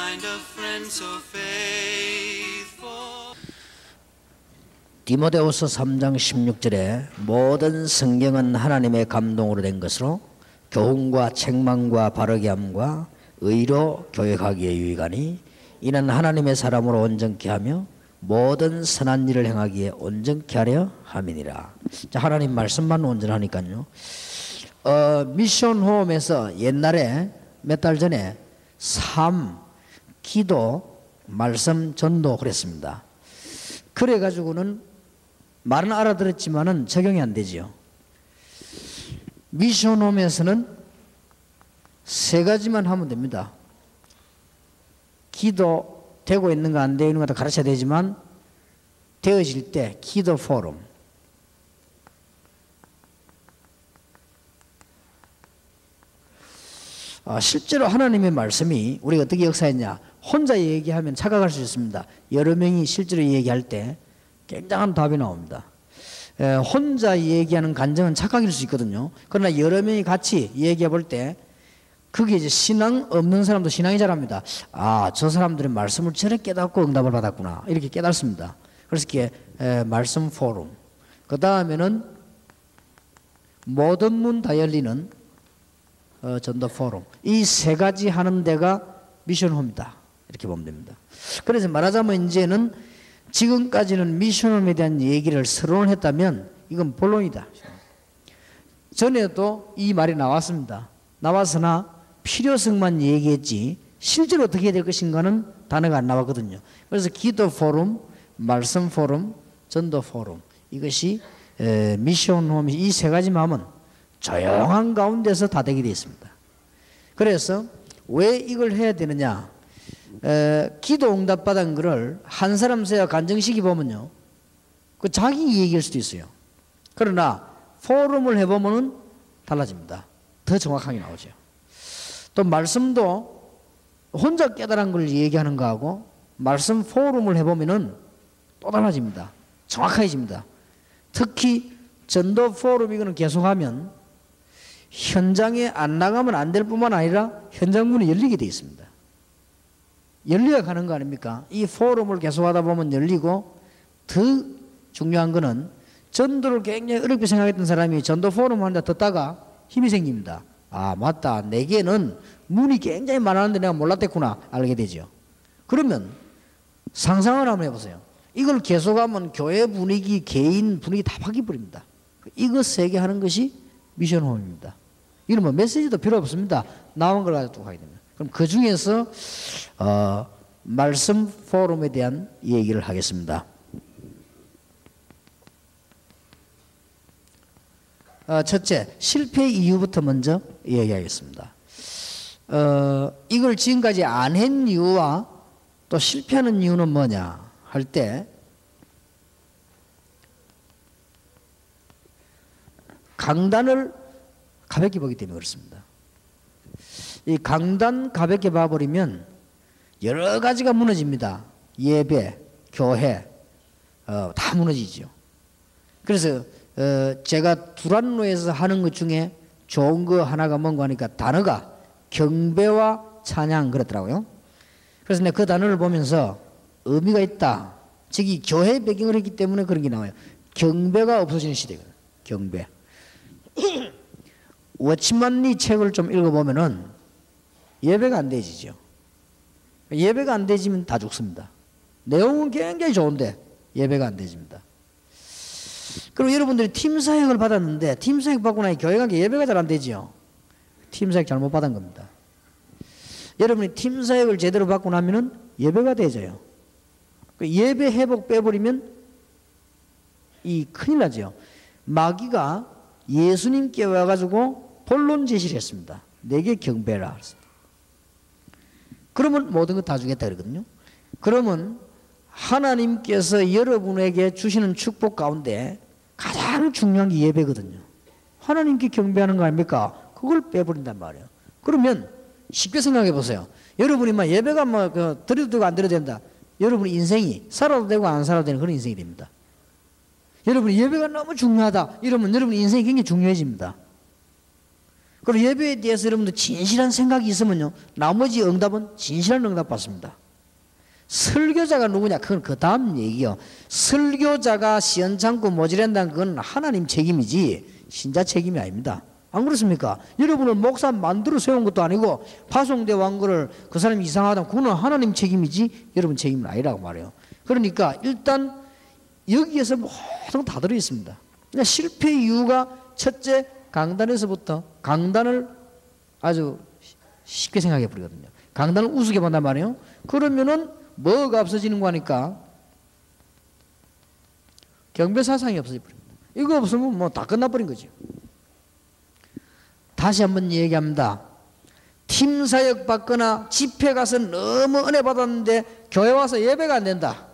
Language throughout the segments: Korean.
find a friend so faithful. 디모데후서 3장 16절에 모든 성경은 하나님의 감동으로 된 것으로 교훈과 책망과 바르게 함과 의로 교육하기에 유익하니 이는 하나님의 사람으로 온전케 하며 모든 선한 일을 행하기에 온전케 하려 함이니라. 자, 하나님 말씀만 온전하니까요. 미션 홈에서 옛날에 몇 달 전에 삶, 기도, 말씀, 전도 그랬습니다. 그래가지고는 말은 알아들었지만은 적용이 안 되지요. 미션 홈에서는 세 가지만 하면 됩니다. 기도 되고 있는가 안 되고 있는가 가르쳐야 되지만 되어질 때 기도 포럼, 실제로 하나님의 말씀이 우리가 어떻게 역사했냐, 혼자 얘기하면 착각할 수 있습니다. 여러 명이 실제로 얘기할 때 굉장한 답이 나옵니다. 혼자 얘기하는 간증은 착각일 수 있거든요. 그러나 여러 명이 같이 얘기해 볼 때 그게 이제 신앙 없는 사람도 신앙이 잘합니다. 아, 저 사람들은 말씀을 저렇게 깨닫고 응답을 받았구나, 이렇게 깨닫습니다. 그래서 이게 말씀 포럼, 그 다음에는 모든 문 다 열리는 전도 포럼, 이 세 가지 하는 데가 미션홈이다, 이렇게 보면 됩니다. 그래서 말하자면 이제는 지금까지는 미션홈에 대한 얘기를 서론을 했다면 이건 본론이다. 전에도 이 말이 나왔습니다. 나왔으나 필요성만 얘기했지 실제로 어떻게 해야 될 것인가는 단어가 안 나왔거든요. 그래서 기도 포럼, 말씀 포럼, 전도 포럼, 이것이 미션홈이 이 세 가지만 하면 조용한 가운데서 다 되게 되어 있습니다. 그래서 왜 이걸 해야 되느냐, 기도 응답 받은 거를 한 사람 세야 간증식이 보면요, 그 자기 얘기일 수도 있어요. 그러나 포럼을 해보면은 달라집니다. 더 정확하게 나오죠. 또 말씀도 혼자 깨달은 걸 얘기하는 거하고 말씀 포럼을 해보면은 또 달라집니다. 정확해집니다. 특히 전도 포럼 이거는 계속하면 현장에 안 나가면 안 될 뿐만 아니라 현장 문이 열리게 되어 있습니다. 열려야 가는 거 아닙니까? 이 포럼을 계속하다 보면 열리고, 더 중요한 거는 전도를 굉장히 어렵게 생각했던 사람이 전도 포럼 하는데 듣다가 힘이 생깁니다. 아, 맞다, 내게는 문이 굉장히 많았는데 내가 몰랐댔구나, 알게 되죠. 그러면 상상을 한번 해보세요. 이걸 계속하면 교회 분위기, 개인 분위기 다 바뀌어버립니다. 이거 세 개 하는 것이 미션홈입니다. 이런 뭐 메시지도 필요 없습니다. 나온 걸 가지고 하게 됩니다. 그럼 그 중에서 말씀 포럼에 대한 얘기를 하겠습니다. 첫째, 실패 이유부터 먼저 이야기하겠습니다. 이걸 지금까지 안 한 이유와 또 실패하는 이유는 뭐냐 할 때, 강단을 가볍게 보기 때문에 그렇습니다. 이 강단 가볍게 봐버리면 여러 가지가 무너집니다. 예배, 교회 다 무너지죠. 그래서 제가 두란노에서 하는 것 중에 좋은 거 하나가 뭔가 하니까 단어가 경배와 찬양 그랬더라고요. 그래서 내가 그 단어를 보면서 의미가 있다. 즉 이 교회 배경을 했기 때문에 그런 게 나와요. 경배가 없어지는 시대거든요. 경배. 워치만리 책을 좀 읽어보면은 예배가 안 되지죠. 예배가 안 되지면 다 죽습니다. 내용은 굉장히 좋은데 예배가 안 되집니다. 그리고 여러분들이 팀사역을 받았는데 팀사역 받고 나니 교회 간 게 예배가 잘 안 되지요. 팀사역 잘못 받은 겁니다. 여러분이 팀사역을 제대로 받고 나면은 예배가 되져요. 예배 회복 빼버리면 이 큰일 나죠. 마귀가 예수님께 와가지고 본론 제시를 했습니다. 내게 경배라. 그러면 모든 것 다 주겠다 그러거든요. 그러면 하나님께서 여러분에게 주시는 축복 가운데 가장 중요한 게 예배거든요. 하나님께 경배하는 거 아닙니까? 그걸 빼버린단 말이에요. 그러면 쉽게 생각해 보세요. 여러분이 막 예배가 뭐 드려도 되고 안 드려도 된다. 여러분 인생이 살아도 되고 안 살아도 되는 그런 인생이 됩니다. 여러분 예배가 너무 중요하다 이러면 여러분 인생이 굉장히 중요해집니다. 그리고 예배에 대해서 여러분들 진실한 생각이 있으면요, 나머지 응답은 진실한 응답 받습니다. 설교자가 누구냐? 그건 그 다음 얘기요. 설교자가 시원찮고 모질한다는 건 하나님 책임이지 신자 책임이 아닙니다. 안 그렇습니까? 여러분을 목사 만들어 세운 것도 아니고 파송되어 온 거를 그 사람이 이상하다, 그거는 하나님 책임이지 여러분 책임은 아니라고 말해요. 그러니까 일단 여기에서 모든 다 들어있습니다. 그러니까 실패 이유가 첫째, 강단에서부터, 강단을 아주 쉽게 생각해 버리거든요. 강단을 우습게 본단 말이에요. 그러면은 뭐가 없어지는 거니까 경배사상이 없어져 버립니다. 이거 없으면 뭐 다 끝나버린 거죠. 다시 한번 얘기합니다. 팀 사역 받거나 집회 가서 너무 은혜 받았는데 교회 와서 예배가 안 된다.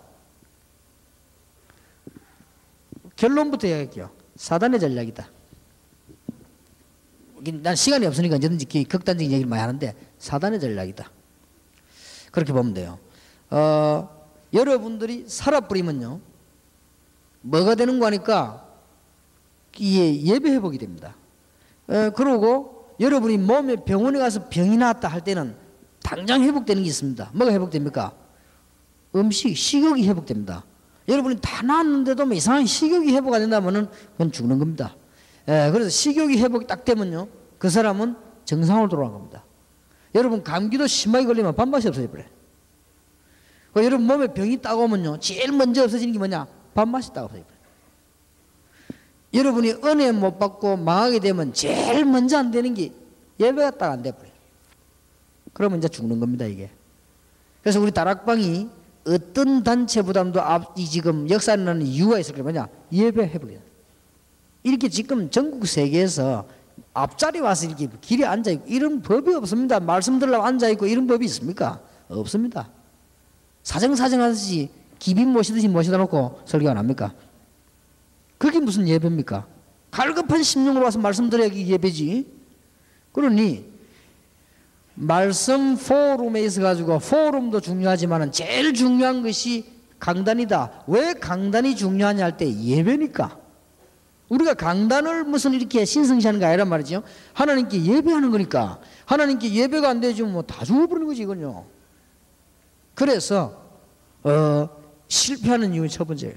결론부터 얘기할게요. 사단의 전략이다. 난 시간이 없으니까 언제든지 극단적인 얘기를 많이 하는데 사단의 전략이다. 그렇게 보면 돼요. 여러분들이 살아버리면요, 뭐가 되는 거니까 예배 회복이 됩니다. 그리고 여러분이 몸에 병원에 가서 병이 나왔다 할 때는 당장 회복되는 게 있습니다. 뭐가 회복됩니까? 음식, 식욕이 회복됩니다. 여러분이 다 나았는데도 뭐 이상한 식욕이 회복 안 된다면은 그건 죽는 겁니다. 그래서 식욕이 회복이 딱 되면요, 그 사람은 정상으로 돌아간 겁니다. 여러분 감기도 심하게 걸리면 밥맛이 없어져 버려요. 여러분 몸에 병이 딱 오면요, 제일 먼저 없어지는 게 뭐냐? 밥맛이 딱 없어져 버려요. 여러분이 은혜 못 받고 망하게 되면 제일 먼저 안 되는 게 예배가 딱 안 돼 버려요. 그러면 이제 죽는 겁니다, 이게. 그래서 우리 다락방이 어떤 단체보다도 지금 역사하는 이유가 있을 거예요. 뭐냐? 예배 회복이다. 이렇게 지금 전국 세계에서 앞자리 와서 이렇게 길에 앉아있고 이런 법이 없습니다. 말씀 들으려고 앉아있고 이런 법이 있습니까? 없습니다. 사정사정 하듯이 기빈 모시듯이 모시다 놓고 설교가 납니까? 그게 무슨 예배입니까? 갈급한 심령으로 와서 말씀 들어야 예배지. 그러니 말씀 포럼에 있어가지고, 포럼도 중요하지만 제일 중요한 것이 강단이다. 왜 강단이 중요하냐 할 때 예배니까. 우리가 강단을 무슨 이렇게 신성시하는 게 아니란 말이죠. 하나님께 예배하는 거니까. 하나님께 예배가 안 되지 뭐 다 죽어버리는 거지, 이건요. 그래서 실패하는 이유는 첫 번째예요.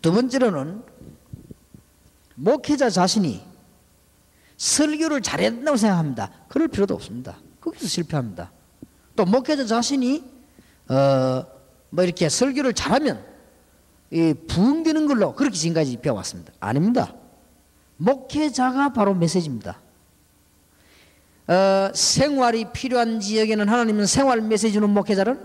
두 번째로는 목회자 자신이 설교를 잘해야 된다고 생각합니다. 그럴 필요도 없습니다. 거기서 실패합니다. 또 목회자 자신이 뭐 이렇게 설교를 잘하면 부흥되는 걸로 그렇게 지금까지 배워왔습니다. 아닙니다. 목회자가 바로 메시지입니다. 생활이 필요한 지역에는 하나님은 생활 메시지 주는 목회자를,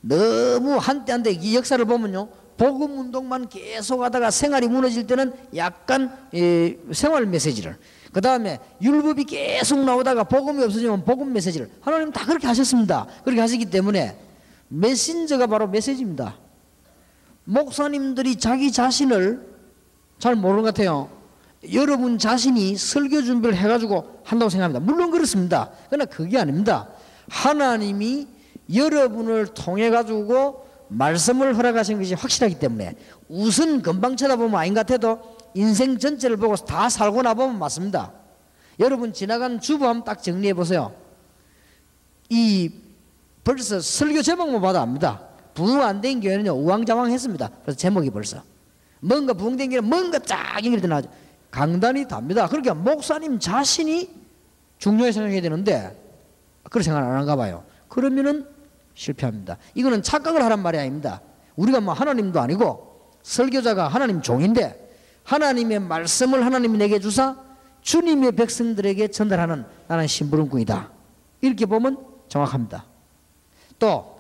너무 한때 이 역사를 보면요, 복음 운동만 계속 하다가 생활이 무너질 때는 약간 생활 메시지를, 그 다음에 율법이 계속 나오다가 복음이 없어지면 복음 메시지를, 하나님 다 그렇게 하셨습니다. 그렇게 하시기 때문에 메신저가 바로 메시지입니다. 목사님들이 자기 자신을 잘 모르는 것 같아요. 여러분 자신이 설교 준비를 해가지고 한다고 생각합니다. 물론 그렇습니다. 그러나 그게 아닙니다. 하나님이 여러분을 통해 가지고 말씀을 허락하신 것이 확실하기 때문에, 우선 금방 쳐다보면 아닌 것 같아도 인생 전체를 보고 다 살고 나보면 맞습니다. 여러분 지나간 주보 한번 딱 정리해 보세요. 벌써 설교 제목만 봐도 압니다. 부흥 안 된 교회는요, 우왕좌왕했습니다. 그래서 제목이 벌써 뭔가 부흥된 교회는 뭔가 쫙 연결돼 나죠. 강단이 답니다. 그러니까 목사님 자신이 중요하게 생각해야 되는데 그런 생각 안 한가 봐요. 그러면은 실패합니다. 이거는 착각을 하란 말이 아닙니다. 우리가 뭐 하나님도 아니고 설교자가 하나님 종인데, 하나님의 말씀을 하나님이 내게 주사 주님의 백성들에게 전달하는 나는 심부름꾼이다. 이렇게 보면 정확합니다. 또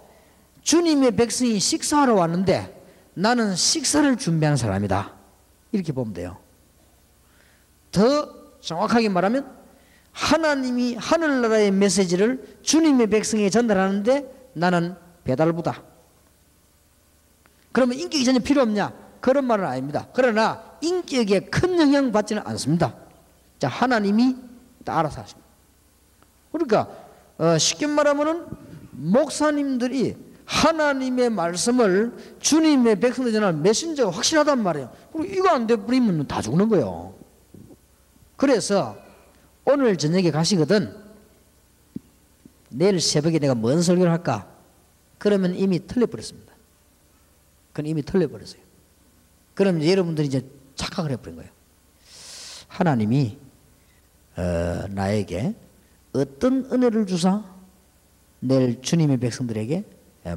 주님의 백성이 식사하러 왔는데 나는 식사를 준비하는 사람이다. 이렇게 보면 돼요. 더 정확하게 말하면 하나님이 하늘나라의 메시지를 주님의 백성에게 전달하는데 나는 배달부다. 그러면 인격이 전혀 필요 없냐? 그런 말은 아닙니다. 그러나 인격에 큰 영향 받지는 않습니다. 자, 하나님이 다 알아서 하십니다. 그러니까 쉽게 말하면은 목사님들이 하나님의 말씀을 주님의 백성들 전하는 메신저가 확실하단 말이에요. 그리고 이거 안 돼버리면 다 죽는 거예요. 그래서 오늘 저녁에 가시거든 내일 새벽에 내가 뭔 설교를 할까? 그러면 이미 틀려버렸습니다. 그건 이미 틀려버렸어요. 그럼 여러분들이 이제 착각을 해버린 거예요. 하나님이 나에게 어떤 은혜를 주사 내일 주님의 백성들에게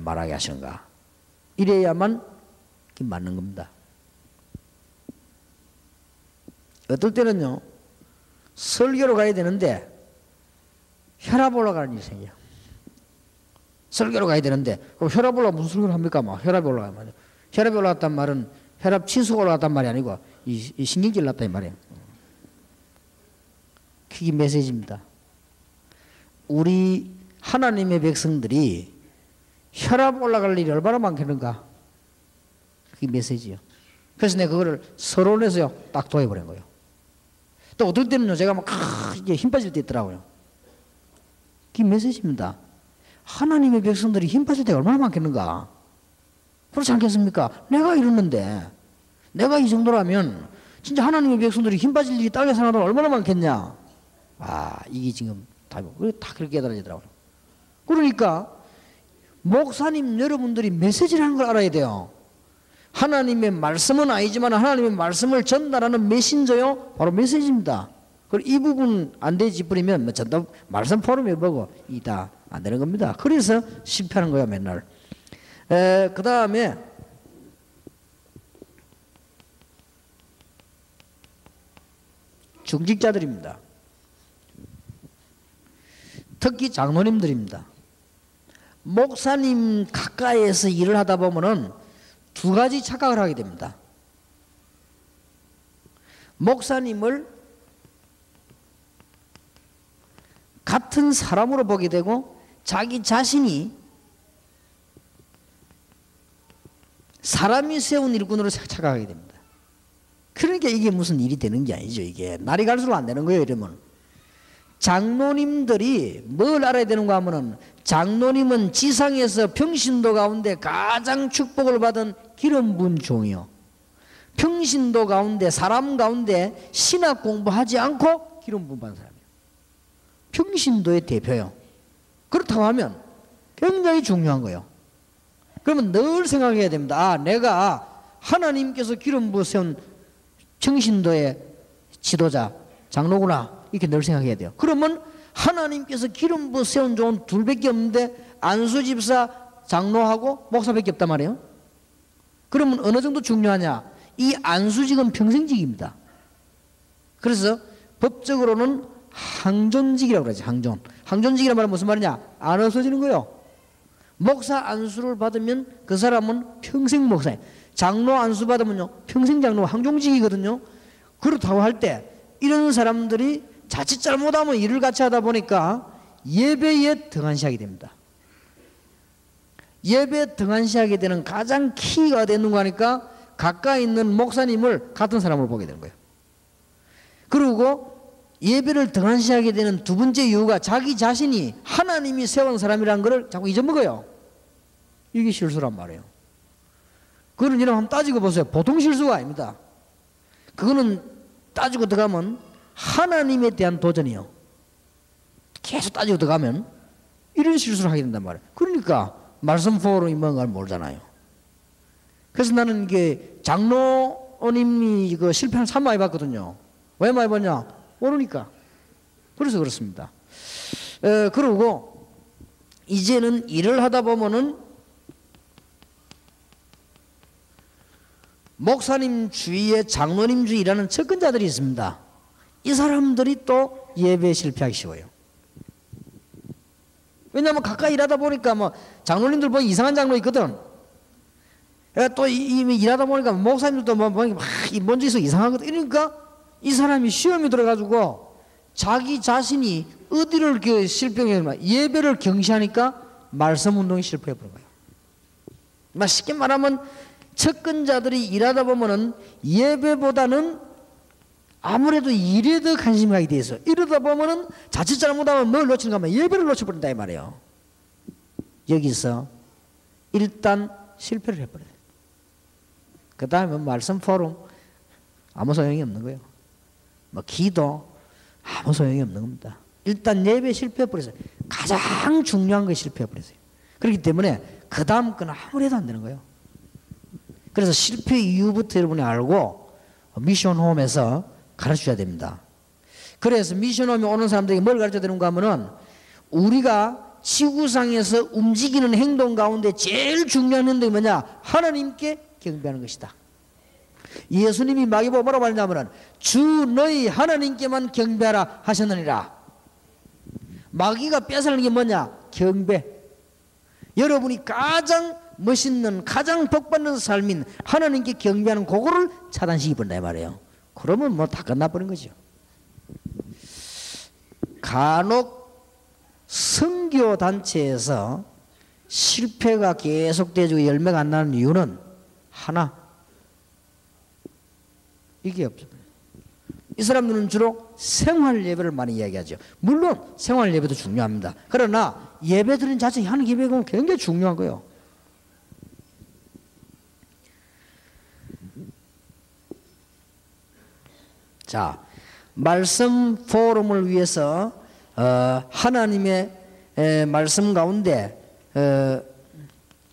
말하게 하시는가? 이래야만 맞는 겁니다. 어떨 때는요 설교로 가야 되는데 혈압 올라가는 일이 생겨요. 설교로 가야 되는데 그럼 혈압 올라가 무슨 설교를 합니까? 막 혈압이 올라가는 말이에요. 혈압이 올라갔단 말은 혈압 치수가 올라갔단 말이 아니고 이 신경질 났단 말이에요. 그게 메시지입니다. 우리 하나님의 백성들이 혈압 올라갈 일이 얼마나 많겠는가? 그게 메시지예요. 그래서 내가 그거를 서론에서요 딱 도해버린 거예요. 또 어떨 때는요 제가 막 이게 힘 빠질 때 있더라고요. 그게 메시지입니다. 하나님의 백성들이 힘 빠질 때가 얼마나 많겠는가? 그렇지 않겠습니까? 내가 이러는데 내가 이 정도라면 진짜 하나님의 백성들이 힘 빠질 일이 땅에 사는 얼마나 많겠냐? 아 이게 지금 답이고 다 그렇게 깨달아지더라고요. 그러니까 목사님 여러분들이 메시지라는 걸 알아야 돼요. 하나님의 말씀은 아니지만 하나님의 말씀을 전달하는 메신저요 바로 메시지입니다. 그리고 이 부분 안 되지 버리면 전달 말씀 포럼에 보고 이 다 안 되는 겁니다. 그래서 실패하는 거야 맨날. 그 다음에 중직자들입니다. 특히 장로님들입니다. 목사님 가까이에서 일을 하다 보면은 두 가지 착각을 하게 됩니다. 목사님을 같은 사람으로 보게 되고 자기 자신이 사람이 세운 일꾼으로 착각하게 됩니다. 그러니까 이게 무슨 일이 되는 게 아니죠. 이게 날이 갈수록 안 되는 거예요. 이러면 장로님들이 뭘 알아야 되는가 하면은 장로님은 지상에서 평신도 가운데 가장 축복을 받은 기름 부은 종이요. 평신도 가운데 사람 가운데 신학 공부하지 않고 기름 부은 받은 사람이에요. 평신도의 대표요. 그렇다고 하면 굉장히 중요한 거예요. 그러면 늘 생각해야 됩니다. 아, 내가 하나님께서 기름 부어 세운 평신도의 지도자, 장로구나. 이렇게 늘 생각해야 돼요. 그러면 하나님께서 기름 부어 세운 종은 둘밖에 없는데 안수집사, 장로하고 목사밖에 없단 말이에요. 그러면 어느 정도 중요하냐? 이 안수직은 평생직입니다. 그래서 법적으로는 항존직이라고 그러지. 항존직이란 말은 무슨 말이냐? 안 없어지는 거예요. 목사 안수를 받으면 그 사람은 평생 목사예요. 장로 안수 받으면요 평생 장로 항존직이거든요. 그렇다고 할 때 이런 사람들이 자칫 잘못하면 일을 같이 하다 보니까 예배에 등한시하게 됩니다. 예배에 등한시하게 되는 가장 키가 되는 거니까 가까이 있는 목사님을 같은 사람으로 보게 되는 거예요. 그리고 예배를 등한시하게 되는 두 번째 이유가 자기 자신이 하나님이 세운 사람이라는 것을 자꾸 잊어먹어요. 이게 실수란 말이에요. 그거는 여러분 한번 따지고 보세요. 보통 실수가 아닙니다. 그거는 따지고 들어가면 하나님에 대한 도전이요. 계속 따지고 들어가면 이런 실수를 하게 된단 말이에요. 그러니까 말씀 포럼이 뭔가를 모르잖아요. 그래서 나는 이게 장로님이 이거 실패를 참 많이 봤거든요. 왜 많이 봤냐? 모르니까. 그래서 그렇습니다. 그리고 이제는 일을 하다 보면은 목사님 주위에 장로님 주위에 일하는 접근자들이 있습니다. 이 사람들이 또 예배에 실패하기 쉬워요. 왜냐하면 가까이 일하다 보니까 뭐 장로님들 보기 이상한 장로 있거든. 또 이미 일하다 보니까 목사님들도 뭐 먼저 있어 이상하거든. 이러니까 이 사람이 시험이 들어가지고 자기 자신이 어디를 이렇게 실패하냐 예배를 경시하니까 말씀 운동이 실패해버린 거예요. 쉽게 말하면 접근자들이 일하다 보면은 예배보다는 아무래도 일에 더 관심이 가게 돼 있어. 이러다 보면은 자칫 잘못하면 뭘 놓치는가 하면 예배를 놓쳐버린다 이 말이에요. 여기서 일단 실패를 해버려요. 그 다음에 말씀 포럼 아무 소용이 없는 거예요. 뭐 기도 아무 소용이 없는 겁니다. 일단 예배 실패해버렸어요. 가장 중요한 거 실패해버렸어요. 그렇기 때문에 그 다음 건 아무래도 안 되는 거예요. 그래서 실패 이유부터 여러분이 알고 미션홈에서 가르쳐야 됩니다. 그래서 미션홈에 오는 사람들에게 뭘 가르쳐야 되는가 하면은 우리가 지구상에서 움직이는 행동 가운데 제일 중요한 행동이 뭐냐? 하나님께 경배하는 것이다. 예수님이 마귀보고 뭐라고 하냐면은 주 너희 하나님께만 경배하라 하셨느니라. 마귀가 뺏어가는 게 뭐냐? 경배. 여러분이 가장 멋있는 가장 복받는 삶인 하나님께 경배하는 그거를 차단시켜버린다 이 말이에요. 그러면 뭐 다 끝나버린 거죠. 간혹 선교단체에서 실패가 계속되고 열매가 안 나는 이유는 하나, 이게 없어요. 이 사람들은 주로 생활 예배를 많이 이야기하죠. 물론 생활 예배도 중요합니다. 그러나 예배드리는 자체 하는 예배가 굉장히 중요한 거예요. 자, 말씀 포럼을 위해서 하나님의 말씀 가운데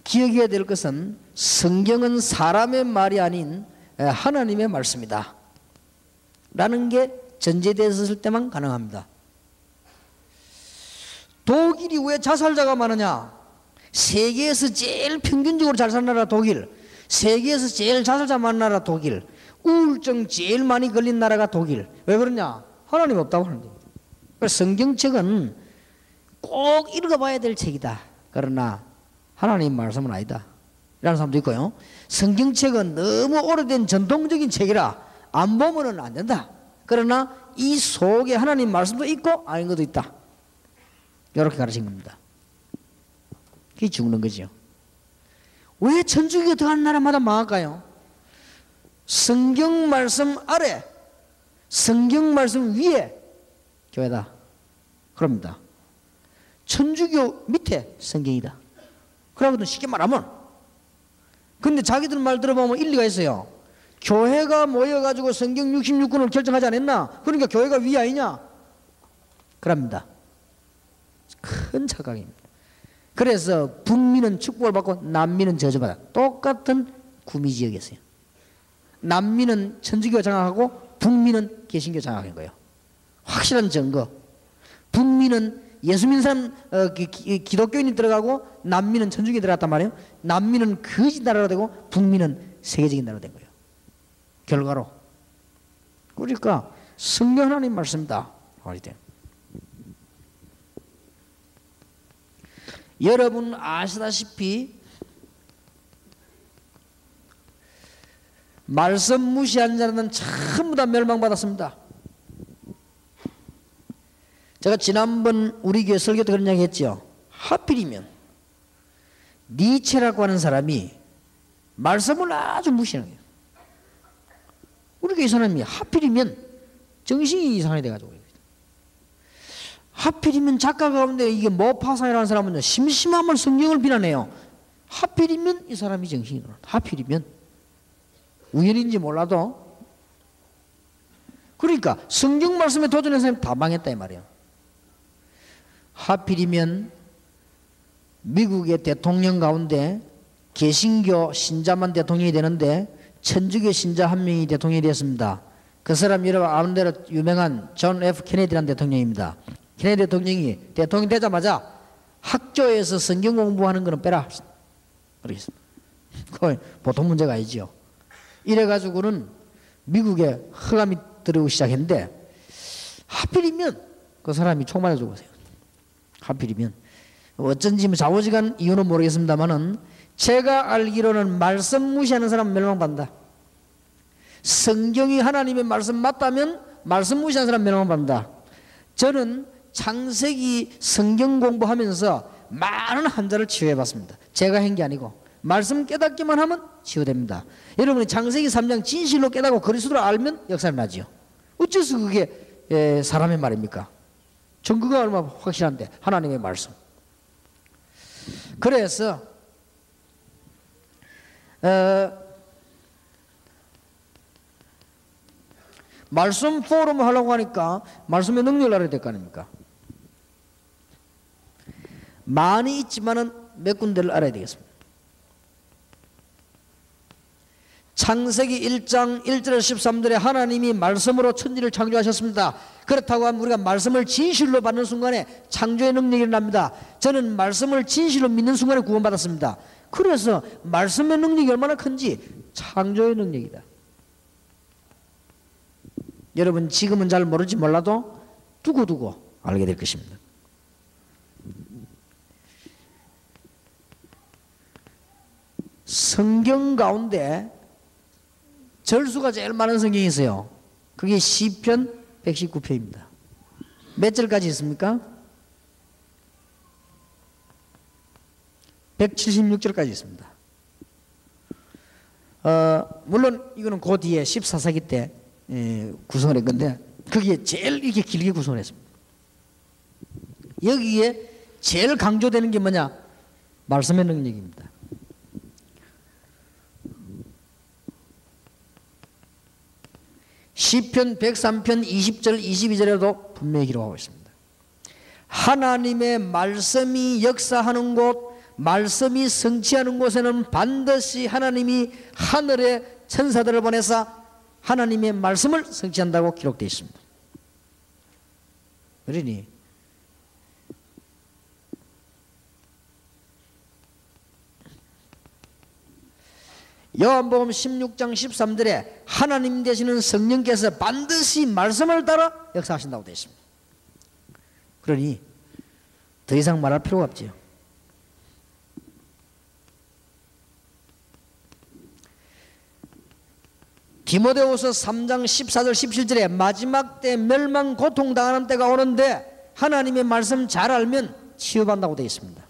기억해야 될 것은 성경은 사람의 말이 아닌 하나님의 말씀이다 라는 게 전제되어 있을 때만 가능합니다. 독일이 왜 자살자가 많으냐? 세계에서 제일 평균적으로 잘 사는 나라 독일, 세계에서 제일 자살자 많은 나라 독일, 우울증 제일 많이 걸린 나라가 독일. 왜 그러냐? 하나님 없다고 하는 거예요. 그래서 성경책은 꼭 읽어봐야 될 책이다. 그러나 하나님 말씀은 아니다 라는 사람도 있고요. 성경책은 너무 오래된 전통적인 책이라 안 보면 안 된다. 그러나 이 속에 하나님 말씀도 있고 아닌 것도 있다. 이렇게 가르친 겁니다. 그게 죽는 거죠. 왜 천주교가 들어가는 나라마다 망할까요? 성경 말씀 아래, 성경 말씀 위에 교회다. 그럽니다. 천주교 밑에 성경이다. 그러거든 쉽게 말하면. 근데 자기들 말 들어보면 일리가 있어요. 교회가 모여가지고 성경 66권을 결정하지 않았나? 그러니까 교회가 위 아니냐? 그럽니다. 큰 착각입니다. 그래서 북미는 축복을 받고 남미는 저주받아. 똑같은 구미지역이었어요. 남미는 천주교 장악하고 북미는 개신교 장악한 거예요. 확실한 증거. 북미는 예수 믿는 사람 기독교인이 들어가고 남미는 천주교인이 들어갔단 말이에요. 남미는 거짓 나라가 되고 북미는 세계적인 나라가 된 거예요. 결과로. 그러니까 성경 하나님 말씀이다. 여러분 아시다시피 말씀 무시한 자는 전부 다 멸망받았습니다. 제가 지난번 우리 교회 설교 때 그런 이야기 했죠. 하필이면 니체라고 하는 사람이 말씀을 아주 무시하는 거예요. 우리 교회 사람이 하필이면 정신이 이상하게 돼가지고 하필이면 작가 가운데 이게 모파사이라는 사람은 심심하면 성경을 비난해요. 하필이면 이 사람이 정신이 돌아. 하필이면 우연인지 몰라도. 그러니까 성경 말씀에 도전한 사람이 다 망했다 이 말이에요. 하필이면 미국의 대통령 가운데 개신교 신자만 대통령이 되는데 천주교 신자 한 명이 대통령이 되었습니다. 그 사람 여러분 아는 대로 유명한 존 F 케네디라는 대통령입니다. 케네디 대통령이 대통령 되자마자 학교에서 성경 공부하는 거는 빼라. 그러겠습니다. 그건 보통 문제가 아니죠. 이래가지고는 미국에 흑암이 들어오기 시작했는데 하필이면 그 사람이 총 맞아 죽었어요. 하필이면 어쩐지 좌우지간 이유는 모르겠습니다만은 제가 알기로는 말씀 무시하는 사람은 멸망받는다. 성경이 하나님의 말씀 맞다면 말씀 무시하는 사람은 멸망받는다. 저는 창세기 성경 공부하면서 많은 환자를 치유해봤습니다. 제가 한 게 아니고 말씀 깨닫기만 하면 치유됩니다. 여러분이 창세기 3장 진실로 깨닫고 그리스도를 알면 역사를 나지요. 어째서 그게 사람의 말입니까? 증거가 얼마나 확실한데 하나님의 말씀. 그래서 말씀 포럼 하려고 하니까 말씀의 능력을 알아야 될 거 아닙니까? 많이 있지만은 몇 군데를 알아야 되겠습니다. 창세기 1장 1절에서 13절에 하나님이 말씀으로 천지를 창조하셨습니다. 그렇다고 하면 우리가 말씀을 진실로 받는 순간에 창조의 능력이 일어납니다. 저는 말씀을 진실로 믿는 순간에 구원받았습니다. 그래서 말씀의 능력이 얼마나 큰지 창조의 능력이다. 여러분 지금은 잘 모를지 몰라도 두고두고 알게 될 것입니다. 성경 가운데 절수가 제일 많은 성경이 있어요. 그게 시편 119편입니다. 몇 절까지 있습니까? 176절까지 있습니다. 물론 이거는 그 뒤에 14세기 때 구성을 한 건데 거기에 제일 이렇게 길게 구성을 했습니다. 여기에 제일 강조되는 게 뭐냐? 말씀의 능력입니다. 시편 103편 20절 22절에도 분명히 기록하고 있습니다. 하나님의 말씀이 역사하는 곳, 말씀이 성취하는 곳에는 반드시 하나님이 하늘의 천사들을 보내사 하나님의 말씀을 성취한다고 기록되어 있습니다. 그러니 요한복음 16장 13절에 하나님 되시는 성령께서 반드시 말씀을 따라 역사하신다고 되어 있습니다. 그러니 더 이상 말할 필요가 없지요. 디모데후서 3장 14절 17절에 마지막 때 멸망 고통당하는 때가 오는데 하나님의 말씀 잘 알면 치유받는다고 되어 있습니다.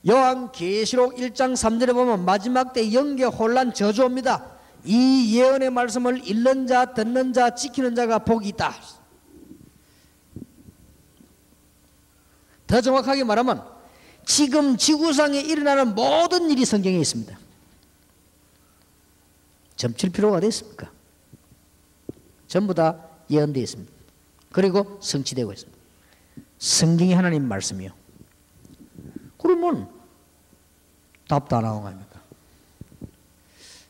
요한계시록 1장 3절에 보면 마지막 때 영계 혼란 저주옵니다. 이 예언의 말씀을 읽는 자, 듣는 자, 지키는 자가 복이 있다. 더 정확하게 말하면 지금 지구상에 일어나는 모든 일이 성경에 있습니다. 점칠 필요가 어디 있습니까? 전부 다 예언되어 있습니다. 그리고 성취되고 있습니다. 성경이 하나님 말씀이요. 그러면 답도 안 나온 거 아닙니까?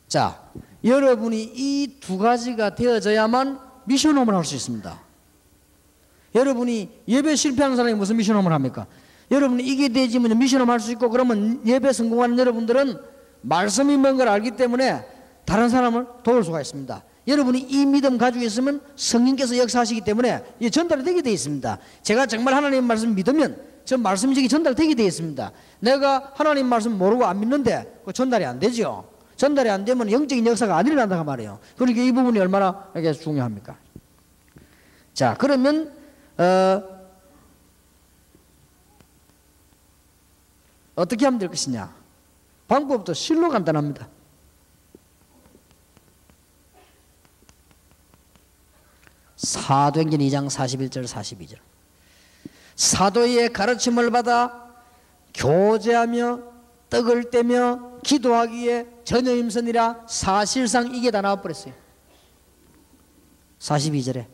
자, 여러분이 이 두 가지가 되어져야만 미션홈을 할 수 있습니다. 여러분이 예배 실패하는 사람이 무슨 미션홈을 합니까? 여러분이 이게 되지면 미션홈 할 수 있고 그러면 예배 성공하는 여러분들은 말씀이 뭔가를 알기 때문에 다른 사람을 도울 수가 있습니다. 여러분이 이 믿음 가지고 있으면 성령께서 역사하시기 때문에 전달이 되게 되어 있습니다. 제가 정말 하나님의 말씀 믿으면 저 말씀이 저기 전달되게 되어 있습니다. 내가 하나님 말씀 모르고 안 믿는데 그 전달이 안 되죠. 전달이 안 되면 영적인 역사가 안 일어난다고 말이에요. 그러니까 이 부분이 얼마나 이게 중요합니까? 자, 그러면 어떻게 하면 될 것이냐? 방법도 실로 간단합니다. 사도행전 2장 41절 42절 사도의 가르침을 받아 교제하며 떡을 떼며 기도하기에 전혀 임선이라 사실상 이게 다 나와버렸어요. 42절에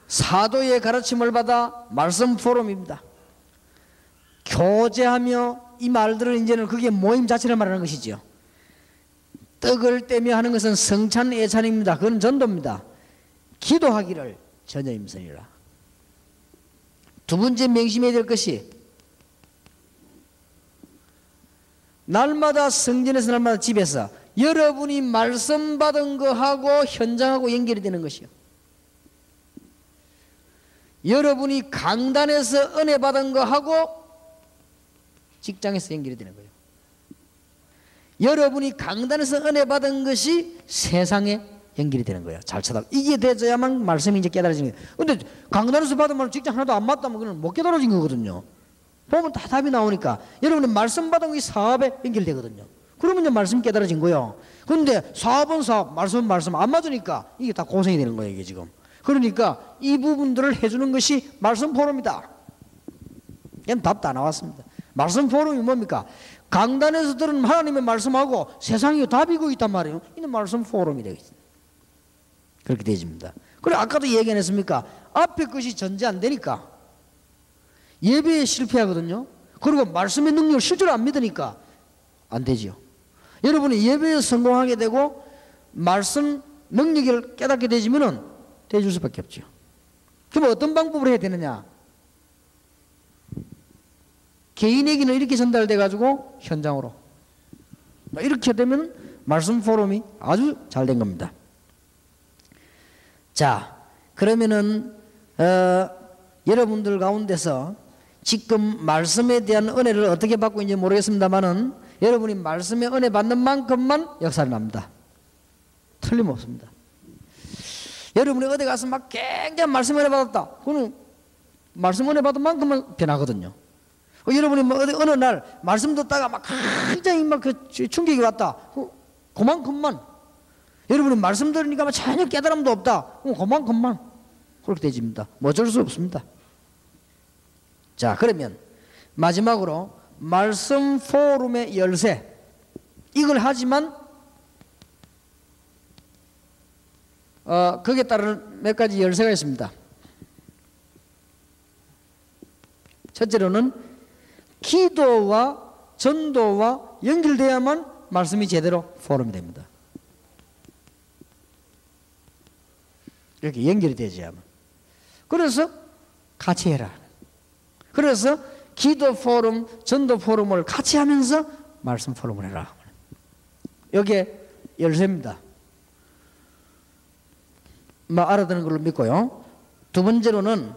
사도의 가르침을 받아 말씀 포럼입니다. 교제하며 이 말들은 이제는 그게 모임 자체를 말하는 것이죠. 떡을 떼며 하는 것은 성찬 예찬입니다. 그건 전도입니다. 기도하기를 전혀 임선이라. 두 번째 명심해야 될 것이 날마다 성전에서 날마다 집에서 여러분이 말씀 받은 거하고 현장하고 연결이 되는 것이요. 여러분이 강단에서 은혜 받은 거하고 직장에서 연결이 되는 거예요. 여러분이 강단에서 은혜 받은 것이 세상에 연결이 되는 거예요. 잘 찾아. 이게 되어야만 말씀이 이제 깨달아지는 거예요. 근데 강단에서 받으면 직장 하나도 안 맞다면 그건 못 깨달아진 거거든요. 보면 다 답이 나오니까 여러분은 말씀 받은 게 사업에 연결되거든요. 그러면 이제 말씀 깨달아진 거예요. 근데 사업은 사업, 말씀은 말씀 안 맞으니까 이게 다 고생이 되는 거예요. 이게 지금. 그러니까 이 부분들을 해주는 것이 말씀 포럼이다. 이건 답 다 나왔습니다. 말씀 포럼이 뭡니까? 강단에서 들은 하나님의 말씀하고 세상이 답이고 있단 말이에요. 이는 말씀 포럼이 되겠습니다. 그렇게 되집니다. 그래 아까도 얘기 안 했습니까? 앞에 것이 전제 안 되니까 예배에 실패하거든요. 그리고 말씀의 능력을 실제로 안 믿으니까 안 되지요. 여러분이 예배에 성공하게 되고 말씀 능력을 깨닫게 되지면은 되줄 수밖에 없죠. 그럼 어떤 방법으로 해야 되느냐? 개인에게는 이렇게 전달돼 가지고 현장으로 이렇게 되면 말씀 포럼이 아주 잘 된 겁니다. 자, 그러면은 여러분들 가운데서 지금 말씀에 대한 은혜를 어떻게 받고 있는지 모르겠습니다만은 여러분이 말씀의 은혜 받는 만큼만 역사를 납니다. 틀림없습니다. 여러분이 어디 가서 막 굉장히 말씀 은혜 받았다. 그거는 말씀 은혜 받은 만큼만 변하거든요. 여러분이 뭐 어디 어느 날 말씀 듣다가 막 굉장히 막 그 충격이 왔다. 그만큼만. 여러분이 말씀 들으니까 전혀 깨달음도 없다. 그만큼만. 그렇게 되집니다. 뭐 어쩔 수 없습니다. 자, 그러면 마지막으로 말씀 포럼의 열쇠. 이걸 하지만 거기에 따른 몇 가지 열쇠가 있습니다. 첫째로는 기도와 전도와 연결돼야만 말씀이 제대로 포럼이 됩니다. 이렇게 연결이 되지야만. 그래서 같이 해라. 그래서 기도 포럼, 전도 포럼을 같이 하면서 말씀 포럼을 해라. 이게 열쇠입니다. 뭐 알아듣는 걸로 믿고요. 두 번째로는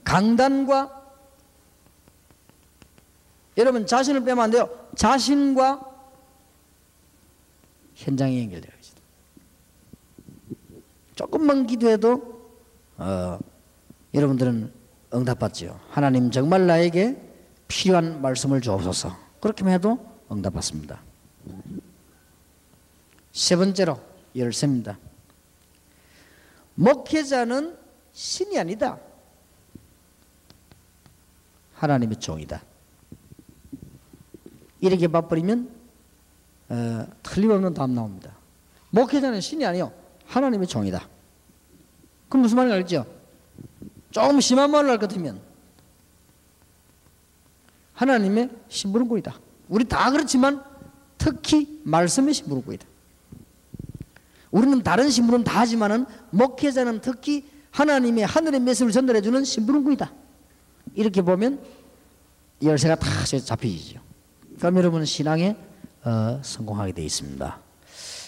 강단과 여러분 자신을 빼면 안 돼요. 자신과 현장이 연결되어 있습니다. 조금만 기도해도 여러분들은 응답받죠. 하나님 정말 나에게 필요한 말씀을 주옵소서. 그렇게만 해도 응답받습니다. 세 번째로 열쇠입니다. 목회자는 신이 아니다. 하나님의 종이다. 이렇게 봐버리면 틀림없는 답 나옵니다. 목회자는 신이 아니요 하나님의 종이다. 그럼 무슨 말인지 알죠? 조금 심한 말을 할 것 같으면 하나님의 심부름꾼이다. 우리 다 그렇지만 특히 말씀의 심부름꾼이다. 우리는 다른 심부름 다 하지만은 목회자는 특히 하나님의 하늘의 메시지를 전달해 주는 심부름꾼이다. 이렇게 보면 열쇠가 다 잡히죠. 그럼 여러분은 신앙에 성공하게 되어 있습니다.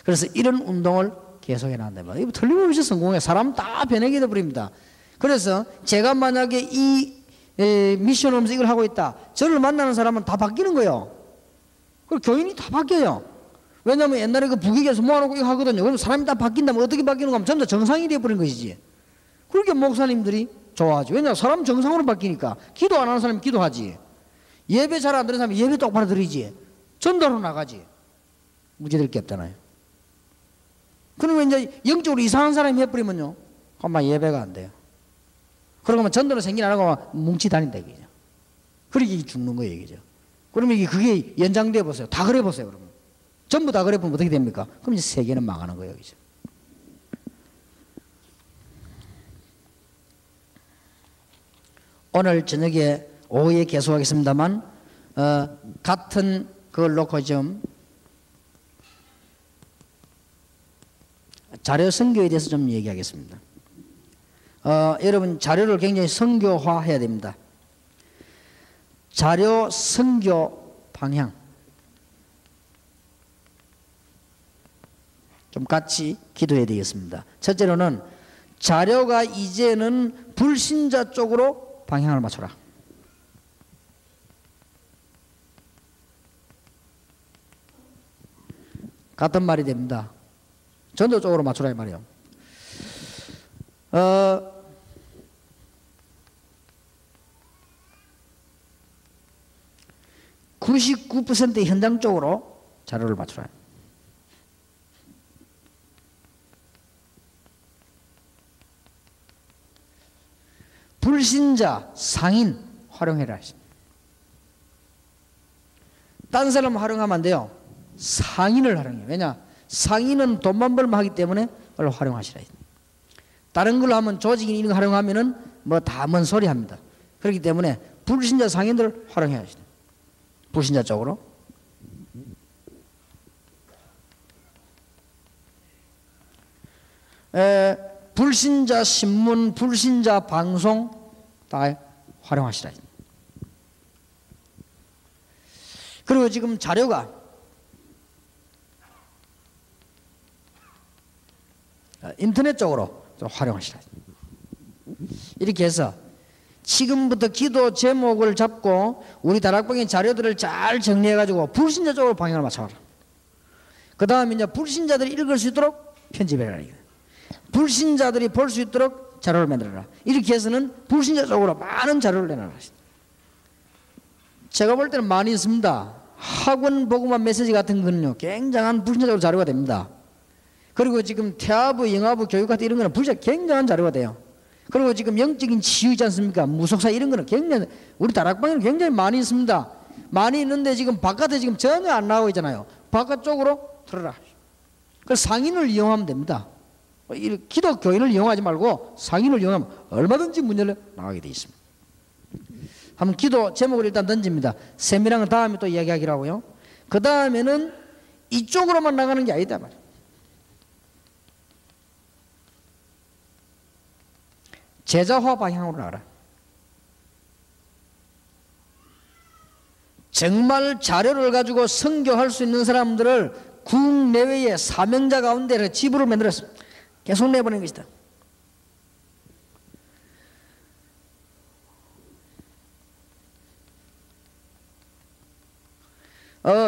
그래서 이런 운동을 계속해 나간다 말이에요. 이거 틀림없이 성공해. 사람 다 변하게 되어버립니다. 그래서 제가 만약에 이 미션 오면서 이걸 하고 있다. 저를 만나는 사람은 다 바뀌는 거예요. 그리고 교인이 다 바뀌어요. 왜냐하면 옛날에 그 부귀에서 모아놓고 이거 하거든요. 그럼 사람이 다 바뀐다면 어떻게 바뀌는 거면 전부 다 정상이 되어버린 것이지. 그렇게 목사님들이 좋아하죠. 왜냐하면 사람 정상으로 바뀌니까. 기도 안 하는 사람이 기도하지. 예배 잘 안 드리는 사람이 예배 똑바로 드리지. 전도로 나가지. 문제될 게 없잖아요. 그러면 이제 영적으로 이상한 사람이 해버리면요. 그만 예배가 안 돼요. 그러면 전도는 생긴 안 하고 뭉치 다닌다 이거죠. 그러게 죽는 거예요, 이거죠. 그러면 그게 연장돼 보세요. 다 그래 보세요, 그러면. 전부 다 그래 보면 어떻게 됩니까? 그럼 이제 세계는 망하는 거예요, 이제. 오늘 저녁에 오후에 계속하겠습니다만 같은 그걸 놓고 좀 자료 선교에 대해서 좀 얘기하겠습니다. 여러분 자료를 굉장히 선교화해야 됩니다. 자료 선교 방향 좀 같이 기도해야 되겠습니다. 첫째로는 자료가 이제는 불신자 쪽으로 방향을 맞춰라. 같은 말이 됩니다. 전도 쪽으로 맞추라 이 말이에요. 99% 현장 쪽으로 자료를 맞추라. 불신자, 상인 활용해라. 딴 사람 활용하면 안 돼요. 상인을 활용해요. 왜냐? 상인은 돈만 벌면 하기 때문에 그걸 활용하시라. 다른 걸로 하면 조직인 이런 거 활용하면은 뭐 다 뭔 소리 합니다. 그렇기 때문에 불신자 상인들을 활용해야 돼요. 불신자 쪽으로. 불신자 신문, 불신자 방송 다 활용하시라. 그리고 지금 자료가 인터넷 쪽으로 좀 활용하시라. 이렇게 해서 지금부터 기도 제목을 잡고 우리 다락방의 자료들을 잘 정리해 가지고 불신자 쪽으로 방향을 맞춰라. 그 다음에 이제 불신자들이 읽을 수 있도록 편집해라. 불신자들이 볼 수 있도록 자료를 만들어라. 이렇게 해서는 불신자 쪽으로 많은 자료를 내놔라. 제가 볼 때는 많이 있습니다. 학원 복음화 메시지 같은 거는요, 굉장한 불신자적으로 자료가 됩니다. 그리고 지금 태아부, 영아부, 교육 같은 이런 거는 불신자 굉장한 자료가 돼요. 그리고 지금 영적인 치유 있지 않습니까? 무속사 이런 거는 굉장히, 우리 다락방에는 굉장히 많이 있습니다. 많이 있는데 지금 바깥에 지금 전혀 안 나오고 있잖아요. 바깥쪽으로 들어라. 그래서 상인을 이용하면 됩니다. 기독교인을 이용하지 말고 상인을 이용하면 얼마든지 문 열려 나가게 돼 있습니다. 한번 기도 제목을 일단 던집니다. 세미랑은 다음에 또 이야기하기로 하고요. 그 다음에는 이쪽으로만 나가는 게 아니다 말이에요. 제자화 방향으로 나가라. 정말 자료를 가지고 선교할 수 있는 사람들을 국내외의 사명자 가운데 지부를 만들었습니다. 계속 내보내는 것이다.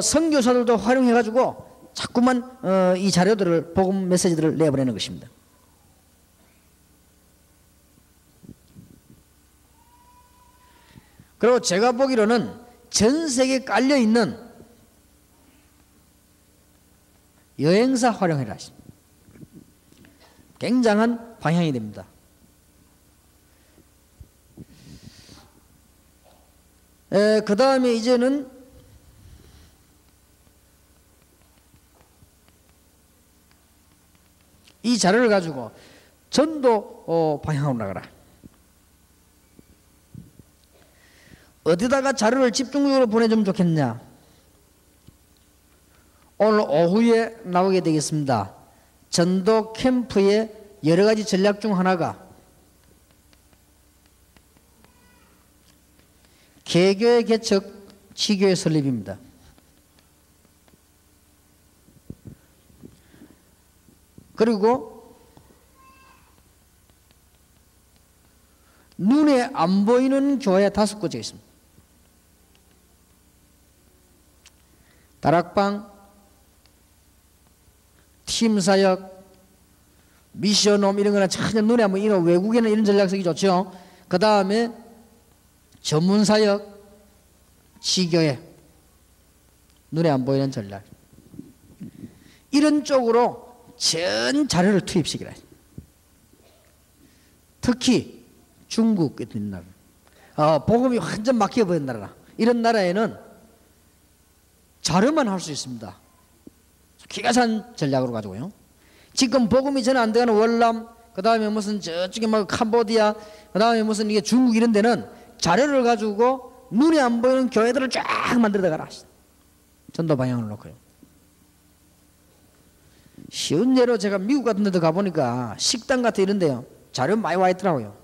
선교사들도 활용해가지고 자꾸만 이 자료들을, 복음 메시지들을 내보내는 것입니다. 그리고 제가 보기로는 전 세계에 깔려있는 여행사 활용해라. 굉장한 방향이 됩니다. 그 다음에 이제는 이 자료를 가지고 전도 방향으로 나가라. 어디다가 자료를 집중적으로 보내주면 좋겠냐? 오늘 오후에 나오게 되겠습니다. 전도 캠프의 여러 가지 전략 중 하나가 개교의 개척, 지교의 설립입니다. 그리고 눈에 안 보이는 교회 5곳에 있습니다. 다락방, 팀사역, 미션홈 이런 거는 전혀 눈에 안 보이는, 외국에는 이런 전략 쓰기 좋죠. 그 다음에 전문사역, 지교회, 눈에 안 보이는 전략. 이런 쪽으로 전 자료를 투입시키라. 특히 중국 같은 나라, 복음이 완전 막혀버린 나라, 이런 나라에는 자료만 할 수 있습니다. 기가 찬 전략으로 가지고요. 지금 복음이 전혀 안 되는 월남, 그 다음에 무슨 저쪽에 막 캄보디아, 그 다음에 무슨 이게 중국 이런 데는 자료를 가지고 눈에 안 보이는 교회들을 쫙 만들어 가라. 전도 방향을 놓고요. 쉬운 예로 제가 미국 같은 데도 가보니까 식당 같은 이런 데요, 자료 많이 와 있더라고요.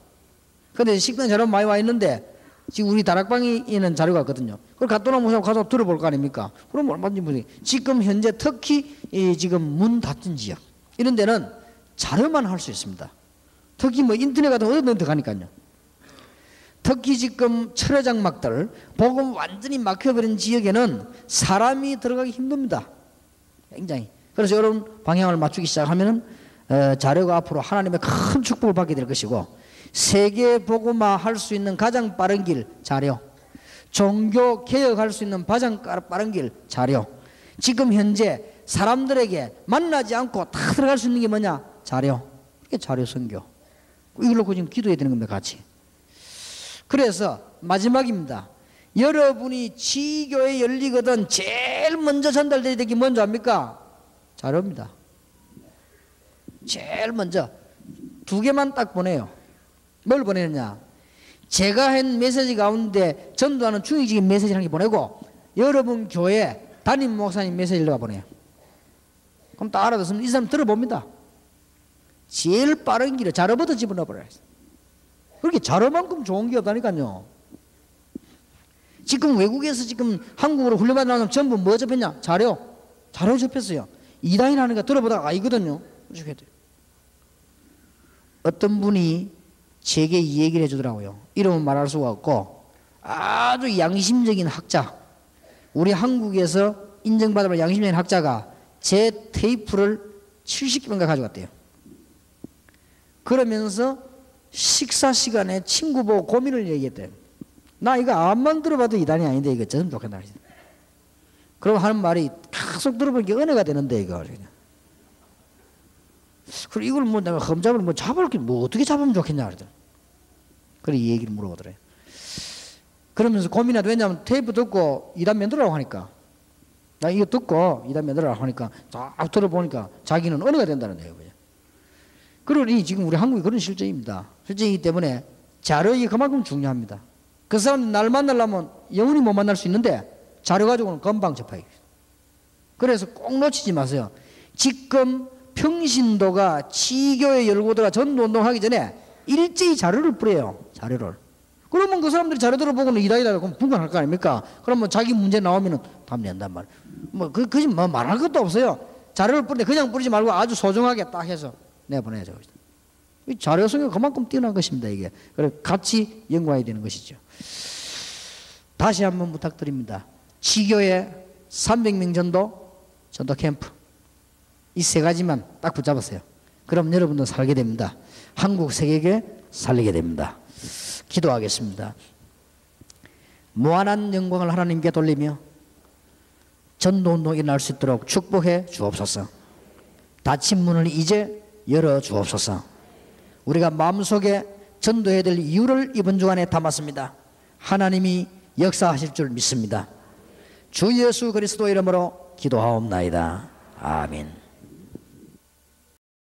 근데 식당 자료 많이 와 있는데 지금 우리 다락방에 있는 자료가 있거든요. 그걸 갖다 놓으면 가서 들어볼 거 아닙니까? 그럼 얼마든지 문제. 지금 현재 특히 지금 문 닫힌 지역 이런 데는 자료만 할 수 있습니다. 특히 뭐 인터넷 같은 어떤 데 들어가니까요. 특히 지금 철회 장막들, 복음 완전히 막혀버린 지역에는 사람이 들어가기 힘듭니다. 굉장히. 그래서 여러분 방향을 맞추기 시작하면은 자료가 앞으로 하나님의 큰 축복을 받게 될 것이고, 세계 복음화 할 수 있는 가장 빠른 길 자료, 종교 개혁할 수 있는 가장 빠른 길 자료, 지금 현재 사람들에게 만나지 않고 다 들어갈 수 있는 게 뭐냐? 자료. 이게 자료 선교. 이걸 놓고 지금 기도해야 되는 겁니다, 같이. 그래서 마지막입니다. 여러분이 지교에 열리거든 제일 먼저 전달돼야 될 게 뭔지 압니까? 자료입니다. 제일 먼저 두 개만 딱 보내요. 뭘 보내느냐? 제가 한 메시지 가운데 전도하는 중의적인 메시지를 한 개 보내고 여러분 교회 담임 목사님 메시지를 보내요. 그럼 다 알아듣으면 이 사람 들어봅니다. 제일 빠른 길에 자료부터 집어넣어버려요. 그렇게 자료만큼 좋은 게 없다니까요. 지금 외국에서 지금 한국으로 훈련받는 사람 전부 뭐 접했냐? 자료 접했어요. 이단이 하는 거 들어보다가 아니거든요. 어떤 분이 제게 이 얘기를 해주더라고요. 이름은 말할 수가 없고 아주 양심적인 학자, 우리 한국에서 인정받을 양심적인 학자가 제 테이프를 70개인가 가져갔대요. 그러면서 식사 시간에 친구 보고 고민을 얘기했대요. 나 이거 암만 들어봐도 이단이 아닌데 이거 좀 좋겠다. 그럼 하는 말이 계속 들어보니까 은혜가 되는데 이거. 그리고 이걸 뭐 내가 험잡을 뭐 잡을 게 뭐 어떻게 잡으면 좋겠냐 그러더라. 그래 이 얘기를 물어보더래. 그러면서 고민하도 왜냐면 테이프 듣고 이단 만들으라고 하니까 나 이거 듣고 이단 만들으라고 하니까 쫙 들어보니까 자기는 은혜가 된다는 거예요. 그러니 지금 우리 한국이 그런 실정입니다. 실정이기 때문에 자료가 그만큼 중요합니다. 그 사람 날 만나려면 영원히 못 만날 수 있는데 자료 가지고는 금방 접하기. 그래서 꼭 놓치지 마세요. 지금 평신도가 지교에 열고 들어가 전도운동하기 전에 일제히 자료를 뿌려요. 자료를. 그러면 그 사람들이 자료 들어보고는 이다이다 그러면 분간할 거 아닙니까? 그러면 자기 문제 나오면은 답 낸단 말이에요. 뭐 말할 것도 없어요. 자료를 뿌리는데 그냥 뿌리지 말고 아주 소중하게 딱 해서 내보내죠. 이 자료 성경 그만큼 뛰어난 것입니다. 이게. 그래서 같이 연구해야 되는 것이죠. 다시 한번 부탁드립니다. 지교의 300명 전도 캠프 이 세 가지만 딱 붙잡으세요. 그럼 여러분도 살게 됩니다. 한국 세계에 살리게 됩니다. 기도하겠습니다. 무한한 영광을 하나님께 돌리며 전도운동이 일어날 수 있도록 축복해 주옵소서. 닫힌 문을 이제 열어 주옵소서. 우리가 마음속에 전도해야 될 이유를 이번 주간에 담았습니다. 하나님이 역사하실 줄 믿습니다. 주 예수 그리스도 이름으로 기도하옵나이다. 아멘.